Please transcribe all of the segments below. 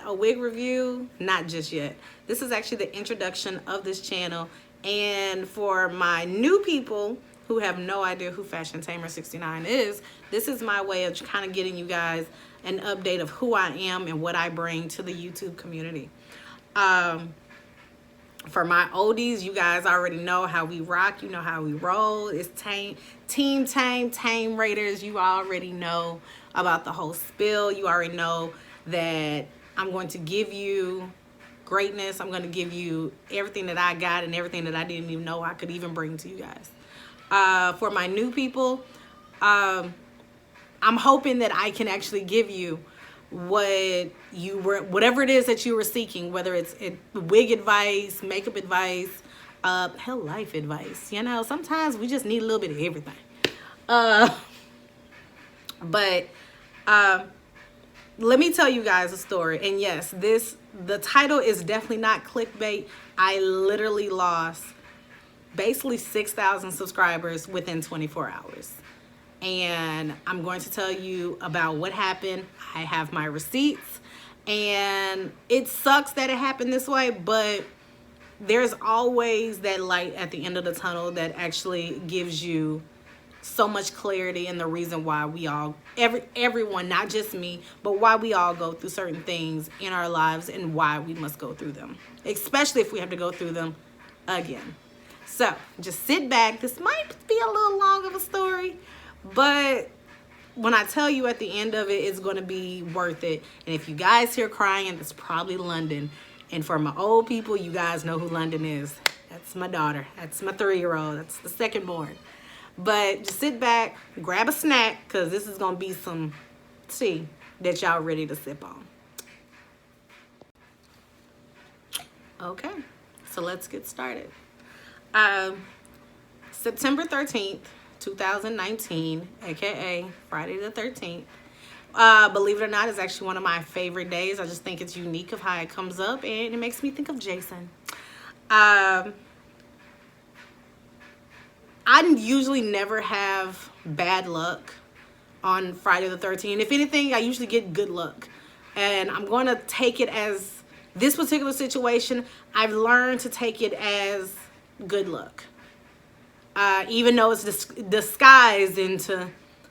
A wig review, not just yet. This is actually the introduction of this channel, and for my new people who have no idea who Fashion Tamer 69 is, this is my way of kind of getting you guys an update of who I am and what I bring to the YouTube community. For my oldies, you guys already know how we rock, you know how we roll. It's Team Tame Raiders. You already know about the whole spill. You already know that I'm going to give you greatness. I'm going to give you everything that I got and everything that I didn't even know I could even bring to you guys. For my new people, I'm hoping that I can actually give you whatever it is that you were seeking, whether it's wig advice, makeup advice, hell, life advice. You know, sometimes we just need a little bit of everything. Let me tell you guys a story. And yes, the title is definitely not clickbait. I literally lost basically 6,000 subscribers within 24 hours. And I'm going to tell you about what happened. I have my receipts, and it sucks that it happened this way, but there's always that light at the end of the tunnel that actually gives you so much clarity and the reason why we all, everyone, not just me, but why we all go through certain things in our lives and why we must go through them, especially if we have to go through them again. So just sit back. This might be a little long of a story, but when I tell you at the end of it, it's going to be worth it. And if you guys hear crying, it's probably London. And for my old people, you guys know who London is. That's my daughter. That's my 3-year-old. That's the second born. But just sit back, grab a snack, because this is going to be some tea that y'all ready to sip on. Okay, so let's get started. September 13th, 2019, aka Friday the 13th. Believe it or not, is actually one of my favorite days. I just think it's unique of how it comes up, and it makes me think of Jason. I usually never have bad luck on Friday the 13th. If anything, I usually get good luck. And I'm going to take it as, this particular situation, I've learned to take it as good luck. Even though it's disguised into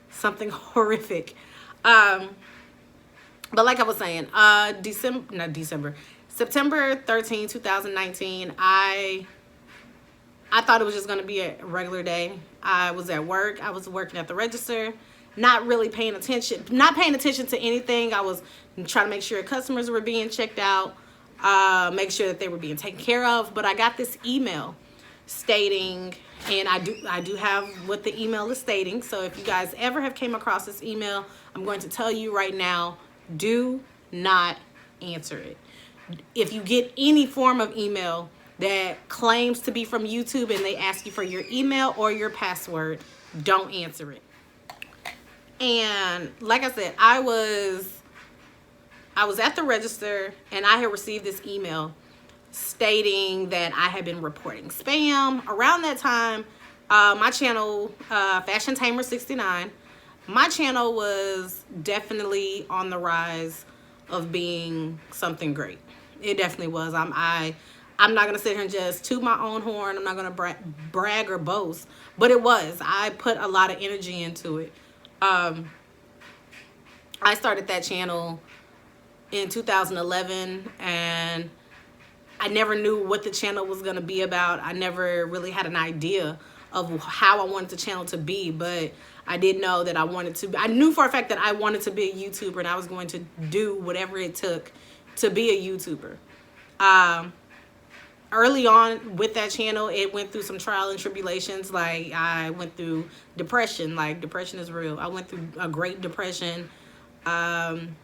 something horrific. But like I was saying, September 13, 2019, I thought it was just going to be a regular day. I was at work. I was working at the register, not really paying attention, to anything. I was trying to make sure customers were being checked out, make sure that they were being taken care of. But I got this email stating, and I do have what the email is stating. So if you guys ever have came across this email, I'm going to tell you right now, do not answer it. If you get any form of email that claims to be from YouTube and they ask you for your email or your password, don't answer it. And like I said, I was at the register, and I had received this email stating that I had been reporting spam. Around that time, my channel, Fashion Tamer 69, my channel was definitely on the rise of being something great. It definitely was. I'm not going to sit here and just toot my own horn. I'm not going to brag or boast, but it was. I put a lot of energy into it. I started that channel in 2011, and I never knew what the channel was going to be about. I never really had an idea of how I wanted the channel to be, but I did know that I knew for a fact that I wanted to be a YouTuber, and I was going to do whatever it took to be a YouTuber. early on with that channel, it went through some trial and tribulations. Like, I went through depression. Like, depression is real. I went through a great depression. And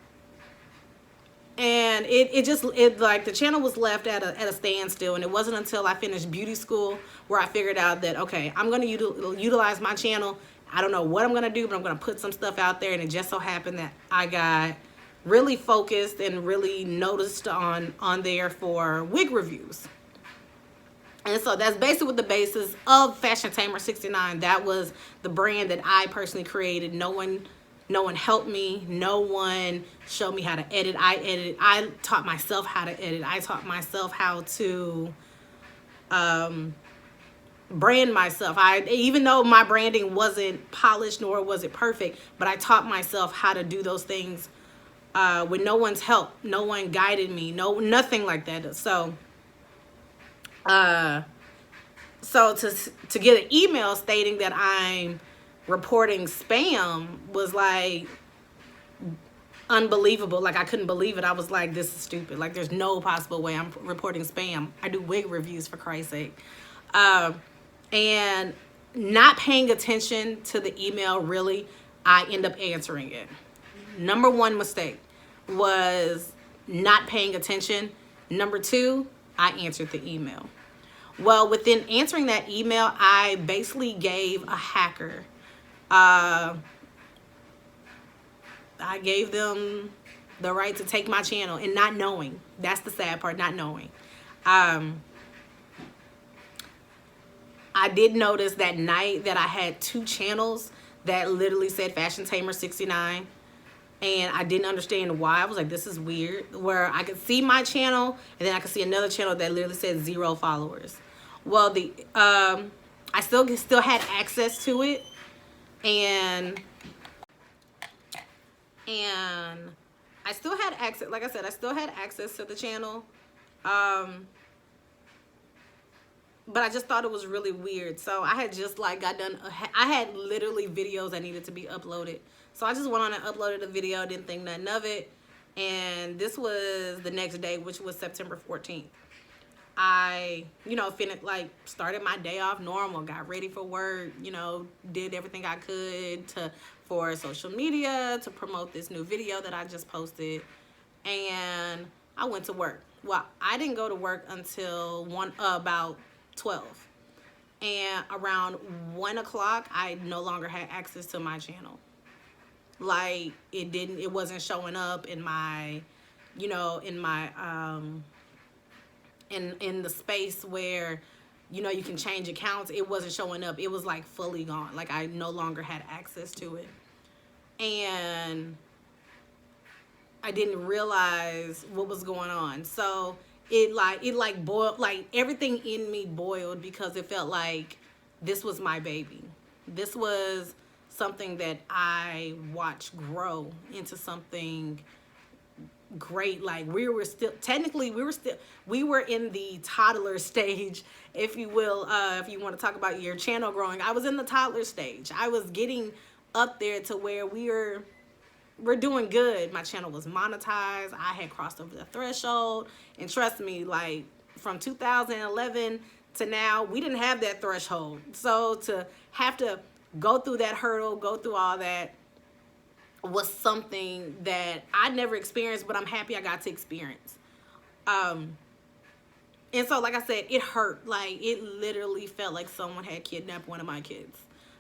it like the channel was left at a standstill. And it wasn't until I finished beauty school where I figured out that, okay, I'm going to utilize my channel. I don't know what I'm going to do, but I'm going to put some stuff out there. And it just so happened that I got really focused and really noticed on there for wig reviews. And so that's basically what the basis of Fashion Tamer 69. That was the brand that I personally created. No one helped me. No one showed me how to edit. I edited. I taught myself how to edit. I taught myself how to brand myself. Even though my branding wasn't polished nor was it perfect, but I taught myself how to do those things with no one's help. No one guided me. Nothing like that. So to get an email stating that I'm reporting spam was like unbelievable. Like, I couldn't believe it. I was like, this is stupid. Like, there's no possible way I'm reporting spam. I do wig reviews, for Christ's sake. And not paying attention to the email, really, I end up answering it. Number one mistake was not paying attention. Number two, I answered the email. Well, within answering that email, I basically gave a hacker, I gave them the right to take my channel, and not knowing. That's the sad part, not knowing. I did notice that night that I had 2 channels that literally said Fashion Tamer 69. And I didn't understand why. I was like, this is weird. Where I could see my channel, and then I could see another channel that literally said 0 followers. Well, I still had access to it, and I still had access. Like I said, I still had access to the channel. But I just thought it was really weird. So I had just like I had literally videos that needed to be uploaded. So I just went on and uploaded a video, didn't think nothing of it. And this was the next day, which was September 14th. I, started my day off normal, got ready for work, did everything I could for social media to promote this new video that I just posted. And I went to work. Well, I didn't go to work until about 12. And around 1 o'clock, I no longer had access to my channel. Like, it wasn't showing up in my, in the space where, you can change accounts. It wasn't showing up. It was like fully gone. Like, I no longer had access to it. And I didn't realize what was going on. So it boiled, like everything in me boiled, because it felt like this was my baby. This was something that I watched grow into something great. Like, we were in the toddler stage, if you will, if you want to talk about your channel growing. I was in the toddler stage. I was getting up there to where we're doing good. My channel was monetized. I had crossed over the threshold, and trust me, like, from 2011 to now, we didn't have that threshold. So to have to go through that hurdle, go through all that, was something that I never experienced, but I'm happy I got to experience. And so, like I said, it hurt. Like, it literally felt like someone had kidnapped one of my kids,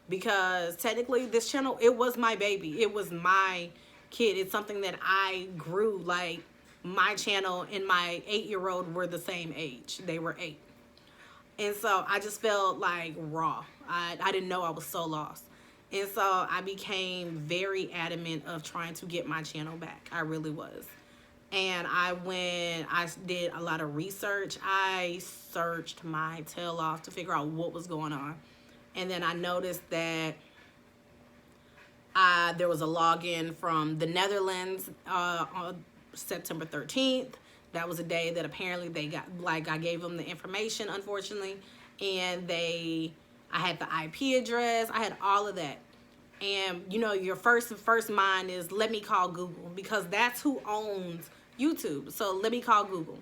because technically this channel, it was my baby. It was my kid. It's something that I grew. Like, my channel and my 8-year-old were the same age. They were 8. And so I just felt like raw. I didn't know I was so lost. And so I became very adamant of trying to get my channel back. I really was. And I did a lot of research. I searched my tail off to figure out what was going on. And then I noticed that there was a login from the Netherlands on September 13th. That was a day that apparently they got, like, I gave them the information, unfortunately. And I had the IP address. I had all of that. And, your first mind is, let me call Google, because that's who owns YouTube. So let me call Google.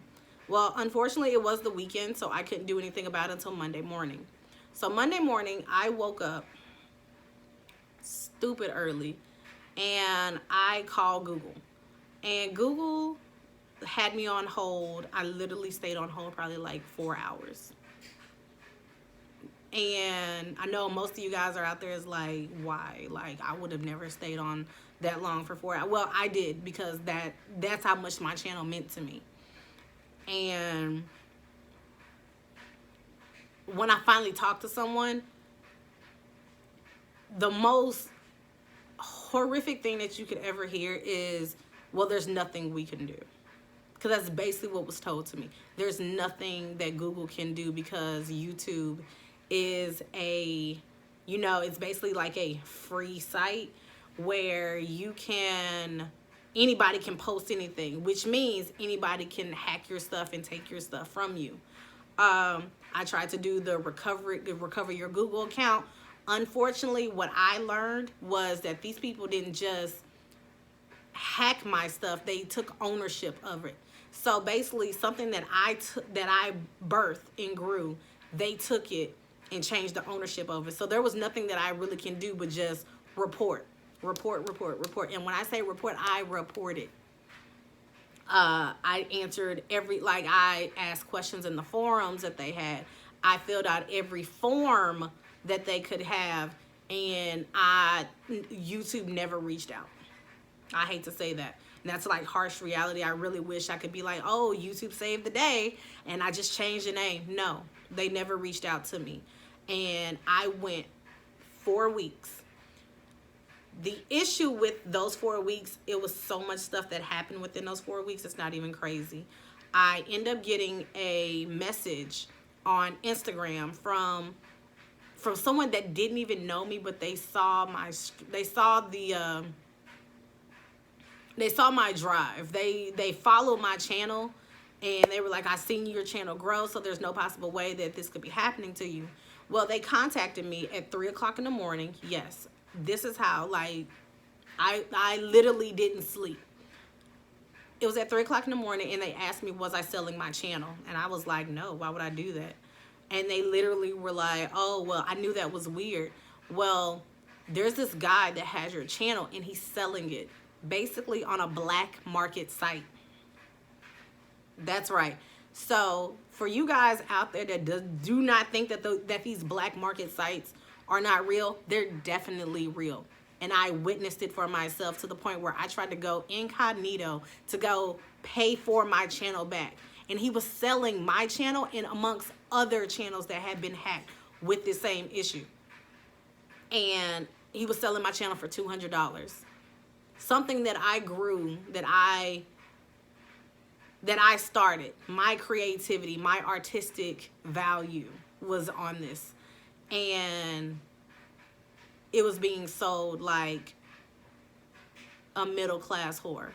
Well, unfortunately, it was the weekend, so I couldn't do anything about it until Monday morning. So Monday morning, I woke up stupid early and I called Google. And Google had me on hold. I literally stayed on hold probably like 4 hours. And I know most of you guys are out there is like, why? Like, I would have never stayed on that long for 4 hours. Well, I did, because that's how much my channel meant to me. And when I finally talked to someone, the most horrific thing that you could ever hear is, well, there's nothing we can do. Because that's basically what was told to me. There's nothing that Google can do because YouTube is it's basically like a free site where anybody can post anything, which means anybody can hack your stuff and take your stuff from you. I tried to do the recover your Google account. Unfortunately, what I learned was that these people didn't just hack my stuff, they took ownership of it. So basically, something that I birthed and grew, they took it and changed the ownership of it. So there was nothing that I really can do but just report. And when I say report, I reported. I answered I asked questions in the forums that they had. I filled out every form that they could have, and YouTube never reached out. I hate to say that. And that's like harsh reality. I really wish I could be like, oh, YouTube saved the day and I just changed the name. No, they never reached out to me. And I went 4 weeks. The issue with those 4 weeks, it was so much stuff that happened within those 4 weeks. It's not even crazy. I end up getting a message on Instagram from someone that didn't even know me, but they saw my drive. They followed my channel, and they were like, I seen your channel grow, so there's no possible way that this could be happening to you. Well, they contacted me at 3 o'clock in the morning. Yes, this is how, I literally didn't sleep. It was at 3 o'clock in the morning, and they asked me, was I selling my channel? And I was like, no, why would I do that? And they literally were like, oh, well, I knew that was weird. Well, there's this guy that has your channel, and he's selling it basically on a black market site. That's right. So for you guys out there that do not think that these black market sites are not real, they're definitely real. And I witnessed it for myself to the point where I tried to go incognito to go pay for my channel back. And he was selling my channel in amongst other channels that had been hacked with the same issue. And he was selling my channel for $200. Something that I grew, that I started, my creativity, my artistic value was on this. And it was being sold like a middle-class whore.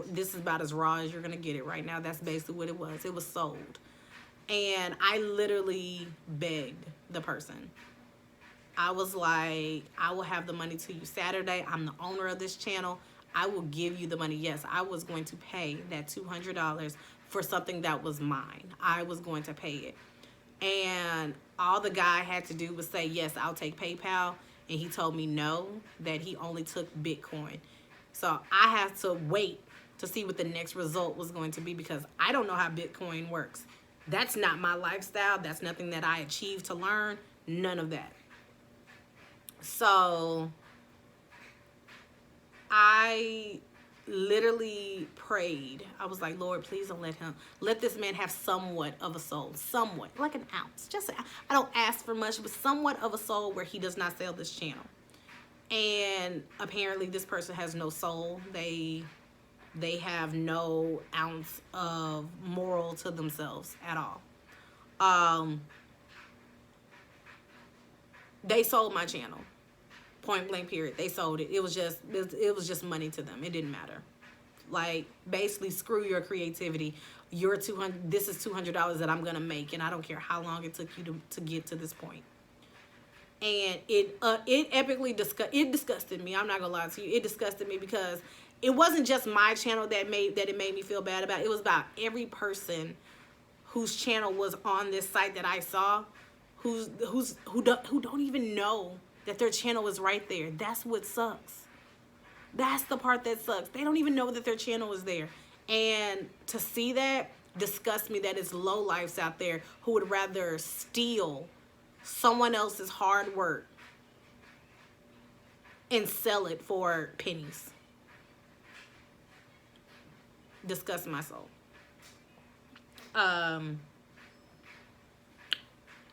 This is about as raw as you're going to get it right now. That's basically what it was. It was sold. And I literally begged the person. I was like, I will have the money to you Saturday. I'm the owner of this channel. I will give you the money. Yes, I was going to pay that $200 for something that was mine. I was going to pay it. And all the guy had to do was say, yes, I'll take PayPal. And he told me no, that he only took Bitcoin. So I had to wait to see what the next result was going to be, because I don't know how Bitcoin works. That's not my lifestyle. That's nothing that I achieved to learn. None of that. So I literally prayed. I was like, Lord, please don't let this man have somewhat of a soul. Somewhat, like an ounce. I don't ask for much, but somewhat of a soul where he does not sell this channel. And apparently this person has no soul. They have no ounce of moral to themselves at all. They sold my channel. Point blank period. They sold it. It was just money to them. It didn't matter. Like, basically, screw your creativity. This is $200 that I'm gonna make, and I don't care how long it took you to get to this point. And it epically disgusted me. I'm not gonna lie to you. It disgusted me because it wasn't just my channel that it made me feel bad about. It was about every person whose channel was on this site that I saw, who don't even know that their channel is right there. That's what sucks. That's the part that sucks. They don't even know that their channel is there. And to see that disgusts me, that it's lowlifes out there who would rather steal someone else's hard work and sell it for pennies. Disgusts my soul.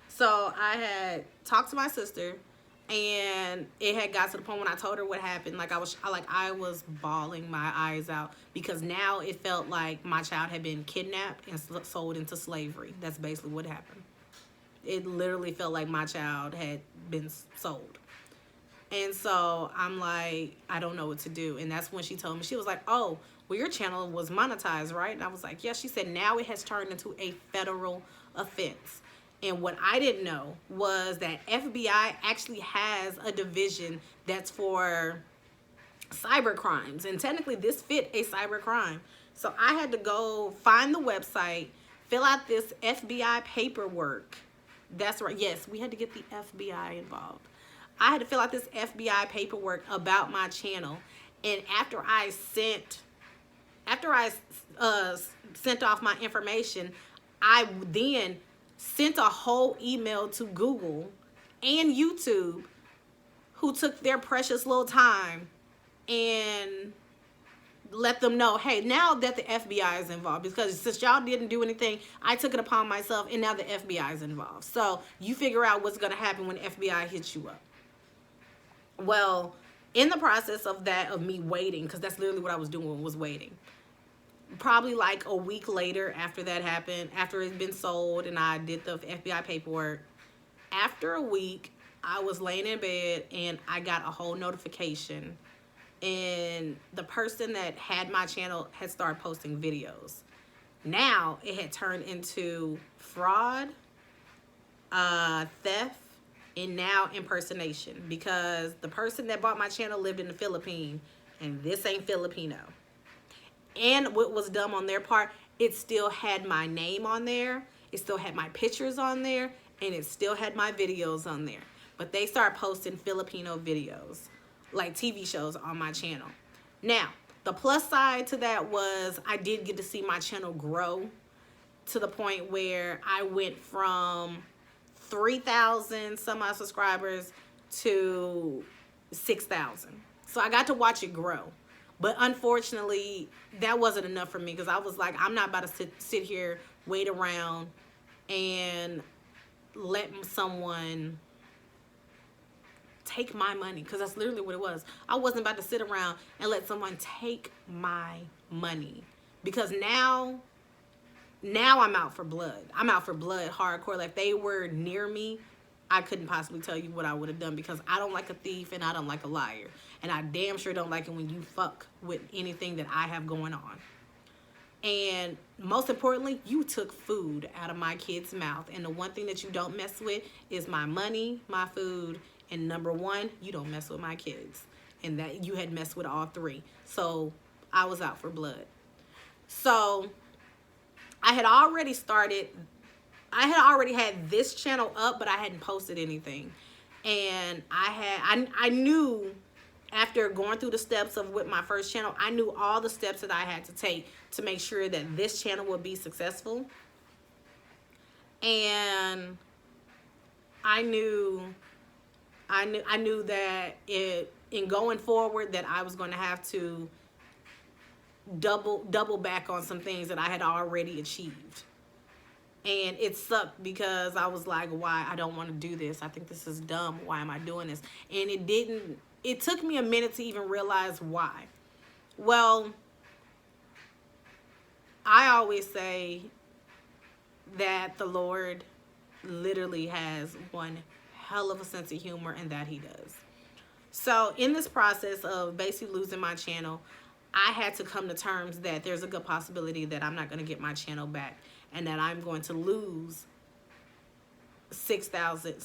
So I had talked to my sister, and it had got to the point when I told her what happened, like I was bawling my eyes out, because now it felt like my child had been kidnapped and sold into slavery. That's basically what happened. It literally felt like my child had been sold. And so I'm like, I don't know what to do. And that's when she told me, she was like, oh, well, your channel was monetized, right? And I was like, yeah. She said, now it has turned into a federal offense. And what I didn't know was that FBI actually has a division that's for cyber crimes. And technically this fit a cyber crime. So I had to go find the website, fill out this FBI paperwork. That's right. Yes, we had to get the FBI involved. I had to fill out this FBI paperwork about my channel. And after I sent off my information, I then sent a whole email to Google and YouTube, who took their precious little time and let them know, hey, now that the FBI is involved, because since y'all didn't do anything, I took it upon myself, and now the FBI is involved. So you figure out what's going to happen when the FBI hits you up. Well, in the process of that, of me waiting, because that's literally what I was doing, was waiting. Probably like a week later after that happened, after it's been sold and I did the FBI paperwork, after a week, I was laying in bed and I got a whole notification. And the person that had my channel had started posting videos. Now it had turned into fraud, theft, and now impersonation, because the person that bought my channel lived in the Philippines, and this ain't Filipino. And what was dumb on their part, it still had my name on there, it still had my pictures on there, and it still had my videos on there. But they started posting Filipino videos, like TV shows, on my channel. Now, the plus side to that was I did get to see my channel grow to the point where I went from 3,000 some odd subscribers to 6,000. So I got to watch it grow. But unfortunately, that wasn't enough for me, because I was like, I'm not about to sit here, wait around, and let someone take my money, because that's literally what it was. I wasn't about to sit around and let someone take my money, because now I'm out for blood. I'm out for blood hardcore. Like, if they were near me, I couldn't possibly tell you what I would have done, because I don't like a thief and I don't like a liar. And I damn sure don't like it when you fuck with anything that I have going on. And most importantly, you took food out of my kid's mouth. And the one thing that you don't mess with is my money, my food, and number one, you don't mess with my kids. And that you had messed with all three. So I was out for blood. So I had already had this channel up, but I hadn't posted anything. And I knew, after going through the steps of with my first channel, I knew all the steps that I had to take to make sure that this channel would be successful. And I knew that in going forward, that I was going to have to double back on some things that I had already achieved. And it sucked, because I was like, why? I don't want to do this. I think this is dumb. Why am I doing this? And it took me a minute to even realize why. Well, I always say that the Lord literally has one hell of a sense of humor, and that he does. So in this process of basically losing my channel, I had to come to terms that there's a good possibility that I'm not going to get my channel back, and that I'm going to lose 6,000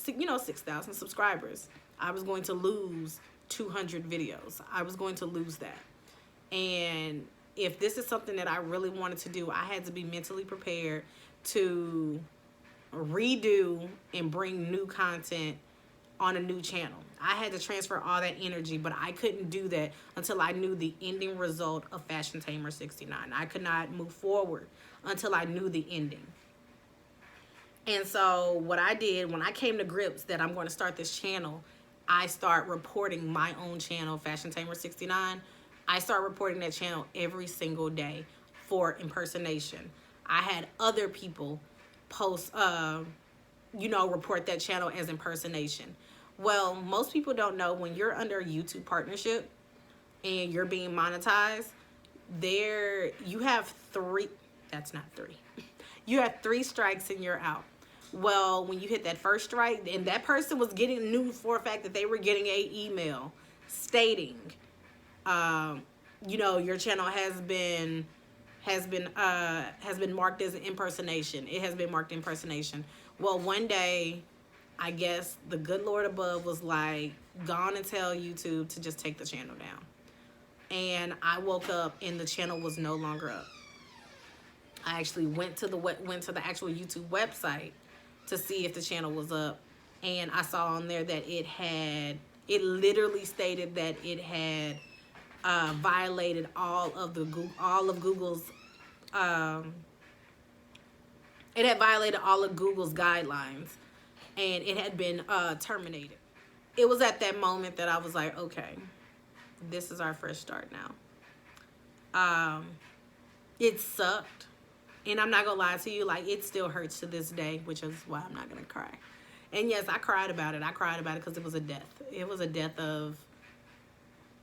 subscribers. I was going to lose 200 videos. I was going to lose that. And if this is something that I really wanted to do, I had to be mentally prepared to redo and bring new content on a new channel. I had to transfer all that energy, but I couldn't do that until I knew the ending result of Fashion Tamer 69. I could not move forward until I knew the ending. And so what I did when I came to grips that I'm going to start this channel, I start reporting my own channel, Fashion Tamer 69. I start reporting that channel every single day for impersonation. I had other people post, report that channel as impersonation. Well, most people don't know when you're under a YouTube partnership and you're being monetized, you have three, that's not three. You have 3 strikes and you're out. Well, when you hit that first strike, and that person was knew for a fact that they were getting a email stating, your channel has been marked as an impersonation. It has been marked impersonation. Well, one day, I guess the good Lord above was like, gone and tell YouTube to just take the channel down. And I woke up and the channel was no longer up. I actually went to the actual YouTube website to see if the channel was up, and I saw on there that it literally stated that it had violated all of Google's guidelines, and it had been terminated. It was at that moment that I was like, okay, this is our fresh start now. It sucked. And I'm not going to lie to you, like, it still hurts to this day, which is why I'm not going to cry. And yes, I cried about it. I cried about it because it was a death. It was a death of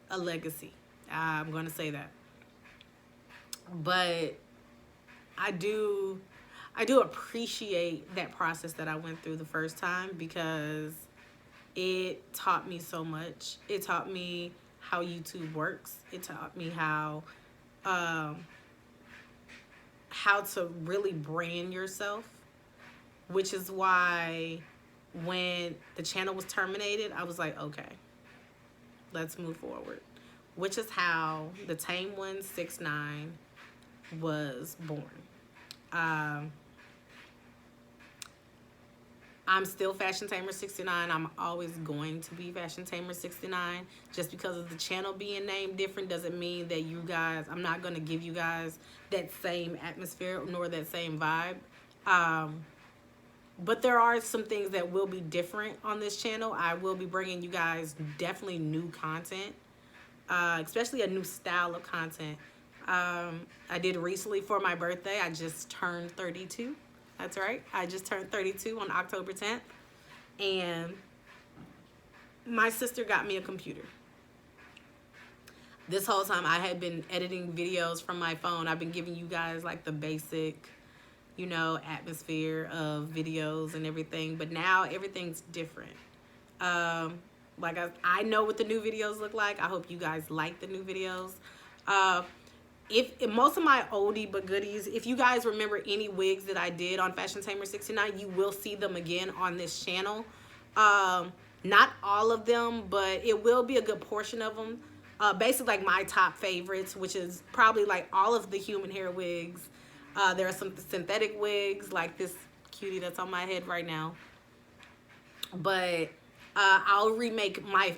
a legacy. I'm going to say that. But I do appreciate that process that I went through the first time, because it taught me so much. It taught me how YouTube works. It taught me how to really brand yourself, which is why when the channel was terminated, I was like, okay, let's move forward, which is how the Tame 169 was born. I'm still Fashion Tamer 69. I'm always going to be Fashion Tamer 69. Just because of the channel being named different doesn't mean that I'm not going to give you guys that same atmosphere nor that same vibe. But there are some things that will be different on this channel. I will be bringing you guys definitely new content, especially a new style of content. I did recently for my birthday. I just turned 32. That's right. I just turned 32 on October 10th. And my sister got me a computer. This whole time I had been editing videos from my phone. I've been giving you guys like the basic, atmosphere of videos and everything. But now everything's different. Like I know what the new videos look like. I hope you guys like the new videos. If most of my oldie but goodies, if you guys remember any wigs that I did on Fashion Tamer 69, you will see them again on this channel. Not all of them, but it will be a good portion of them. Basically like my top favorites, which is probably like all of the human hair wigs. There are some synthetic wigs like this cutie that's on my head right now. But I'll remake my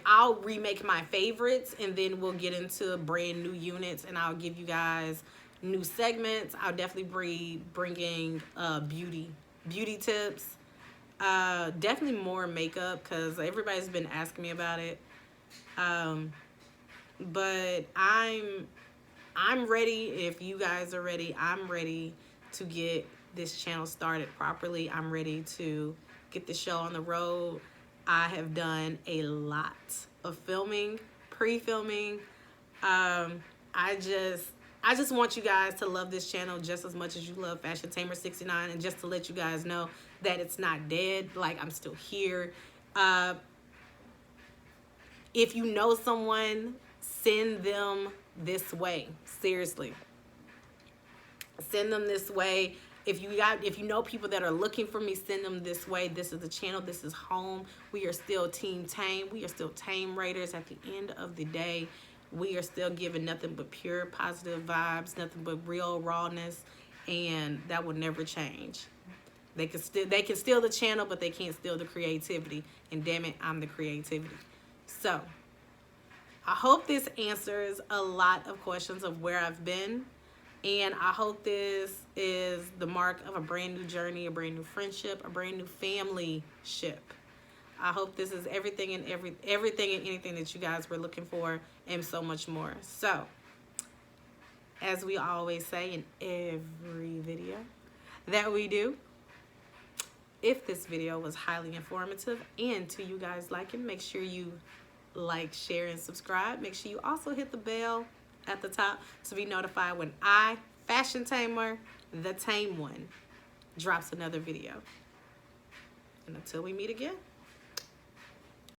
favorites, and then we'll get into brand new units, and I'll give you guys new segments. I'll definitely be bringing beauty tips, definitely more makeup, because everybody's been asking me about it. But I'm ready. If you guys are ready, I'm ready to get this channel started properly. I'm ready to get the show on the road. I have done a lot of filming, pre-filming. I just want you guys to love this channel just as much as you love Fashion Tamer 69, and just to let you guys know that it's not dead. Like, I'm still here. If you know someone, send them this way. Seriously. Send them this way. If you know people that are looking for me, send them this way. This is the channel. This is home. We are still Team Tame. We are still Tame Raiders at the end of the day. We are still giving nothing but pure positive vibes, nothing but real rawness, and that will never change. They can steal the channel, but they can't steal the creativity. And damn it, I'm the creativity. So I hope this answers a lot of questions of where I've been. And I hope this is the mark of a brand new journey, a brand new friendship, a brand new family ship. I hope this is everything and everything and anything that you guys were looking for, and so much more. So, as we always say in every video that we do, if this video was highly informative and to you guys liking, make sure you like, share, and subscribe. Make sure you also hit the bell at the top to be notified when I, Fashion Tamer, the Tame One, drops another video. And until we meet again.